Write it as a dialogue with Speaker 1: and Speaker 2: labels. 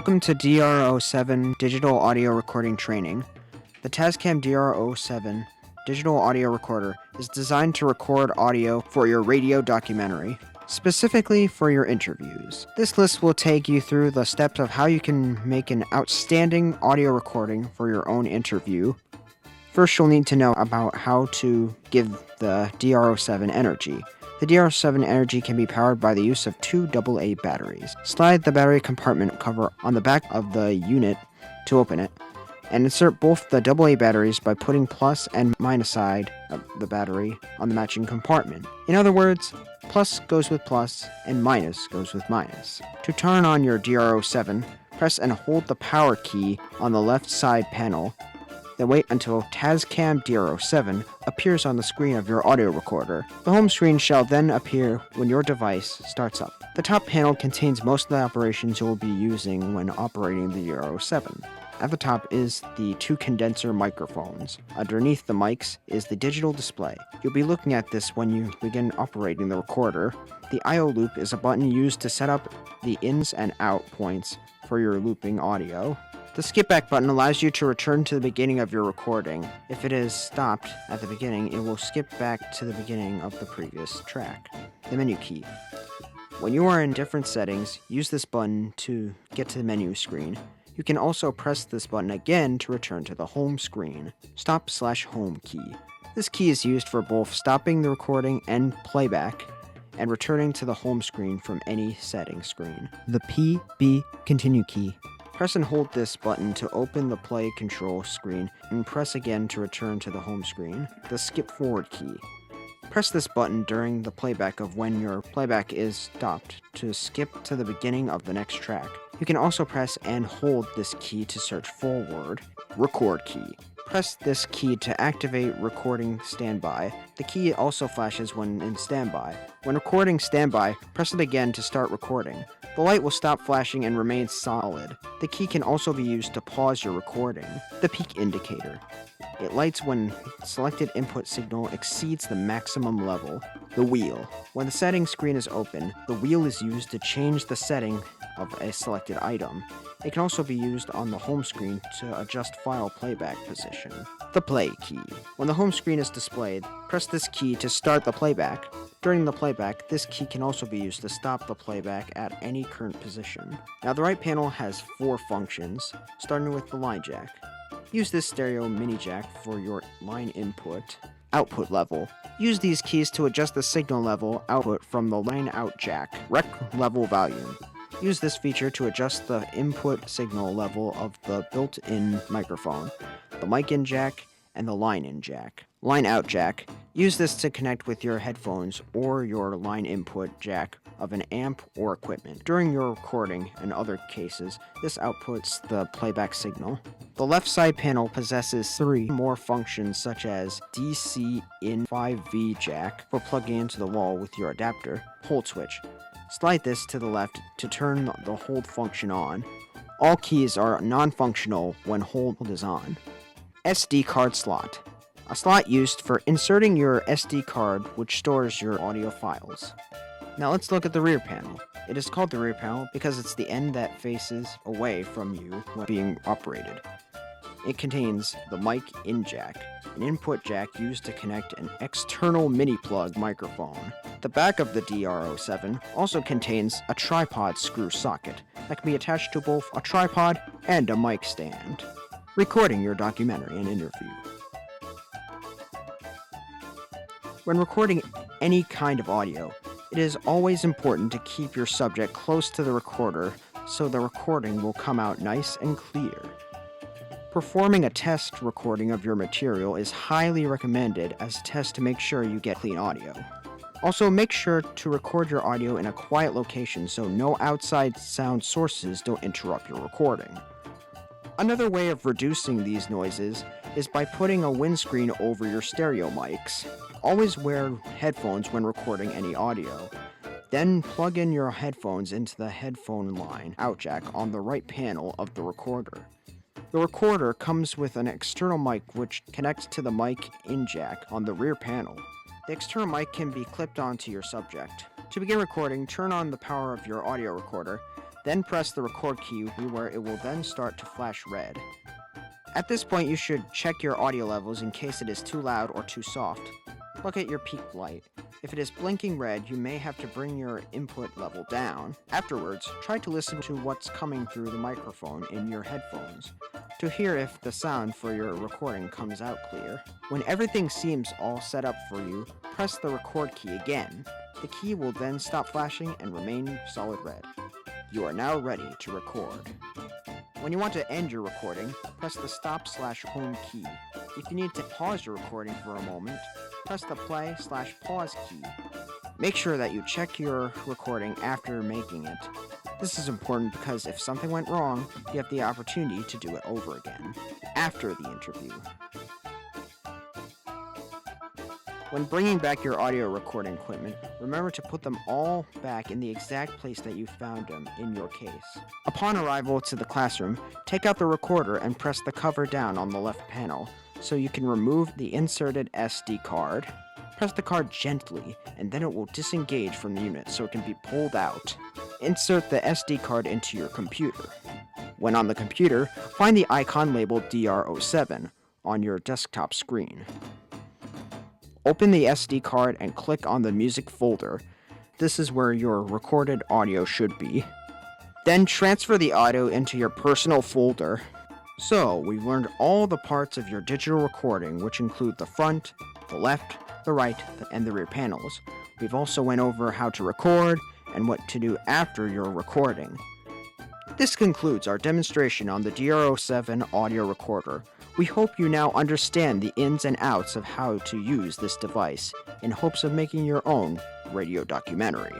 Speaker 1: Welcome to DR07 Digital Audio Recording Training. The Tascam DR07 Digital Audio Recorder is designed to record audio for your radio documentary, specifically for your interviews. This list will take you through the steps of how you can make an outstanding audio recording for your own interview. First, you'll need to know about how to give the DR07 energy. The DR07 energy can be powered by the use of two AA batteries. Slide the battery compartment cover on the back of the unit to open it, and insert both the AA batteries by putting plus and minus side of the battery on the matching compartment. In other words, plus goes with plus and minus goes with minus. To turn on your DR07, press and hold the power key on the left side panel. Then wait until Tascam DR07 appears on the screen of your audio recorder. The home screen shall then appear when your device starts up. The top panel contains most of the operations you will be using when operating the DR07. At the top is the two condenser microphones. Underneath the mics is the digital display. You'll be looking at this when you begin operating the recorder. The I/O loop is a button used to set up the ins and out points for your looping audio. The skip back button allows you to return to the beginning of your recording. If it is stopped at the beginning, it will skip back to the beginning of the previous track. The menu key. When you are in different settings, use this button to get to the menu screen. You can also press this button again to return to the home screen. Stop/home key. This key is used for both stopping the recording and playback, and returning to the home screen from any setting screen. The P/B continue key. Press and hold this button to open the play control screen, and press again to return to the home screen. The skip forward key. Press this button during the playback of when your playback is stopped to skip to the beginning of the next track. You can also press and hold this key to search forward. Record key. Press this key to activate recording standby. The key also flashes when in standby. When recording standby, press it again to start recording. The light will stop flashing and remain solid. The key can also be used to pause your recording. The peak indicator. It lights when selected input signal exceeds the maximum level. The wheel. When the settings screen is open, the wheel is used to change the setting of a selected item. It can also be used on the home screen to adjust file playback position. The play key. When the home screen is displayed, press this key to start the playback. During the playback, this key can also be used to stop the playback at any current position. Now the right panel has 4 functions, starting with the line jack. Use this stereo mini jack for your line input. Output level. Use these keys to adjust the signal level output from the line out jack. Rec level volume. Use this feature to adjust the input signal level of the built-in microphone, the mic in jack, and the line in jack. Line out jack. Use this to connect with your headphones or your line input jack of an amp or equipment. During your recording and other cases, this outputs the playback signal. The left side panel possesses 3 more functions such as DC in 5V jack for plugging into the wall with your adapter, hold switch. Slide this to the left to turn the hold function on. All keys are non-functional when hold is on. SD card slot. A slot used for inserting your SD card which stores your audio files. Now let's look at the rear panel. It is called the rear panel because it's the end that faces away from you when being operated. It contains the mic in jack, an input jack used to connect an external mini plug microphone. The back of the DR07 also contains a tripod screw socket that can be attached to both a tripod and a mic stand. Recording your documentary and interview. When recording any kind of audio, it is always important to keep your subject close to the recorder so the recording will come out nice and clear. Performing a test recording of your material is highly recommended as a test to make sure you get clean audio. Also, make sure to record your audio in a quiet location so no outside sound sources don't interrupt your recording. Another way of reducing these noises is by putting a windscreen over your stereo mics. Always wear headphones when recording any audio. Then plug in your headphones into the headphone line out jack on the right panel of the recorder. The recorder comes with an external mic which connects to the mic in jack on the rear panel. The external mic can be clipped onto your subject. To begin recording, turn on the power of your audio recorder Then press the record key where it will then start to flash red. At this point, you should check your audio levels in case it is too loud or too soft. Look at your peak light. If it is blinking red, you may have to bring your input level down. Afterwards, try to listen to what's coming through the microphone in your headphones to hear if the sound for your recording comes out clear. When everything seems all set up for you, press the record key again. The key will then stop flashing and remain solid red. You are now ready to record. When you want to end your recording, press the stop/home key. If you need to pause your recording for a moment, press the play/pause key. Make sure that you check your recording after making it. This is important because if something went wrong, you have the opportunity to do it over again after the interview. When bringing back your audio recording equipment, remember to put them all back in the exact place that you found them in your case. Upon arrival to the classroom, take out the recorder and press the cover down on the left panel so you can remove the inserted SD card. Press the card gently and then it will disengage from the unit so it can be pulled out. Insert the SD card into your computer. When on the computer, find the icon labeled DR07 on your desktop screen. Open the SD card and click on the music folder. This is where your recorded audio should be. Then transfer the audio into your personal folder. So, we've learned all the parts of your digital recording, which include the front, the left, the right, and the rear panels. We've also went over how to record and what to do after your recording. This concludes our demonstration on the DR07 audio recorder. We hope you now understand the ins and outs of how to use this device in hopes of making your own radio documentary.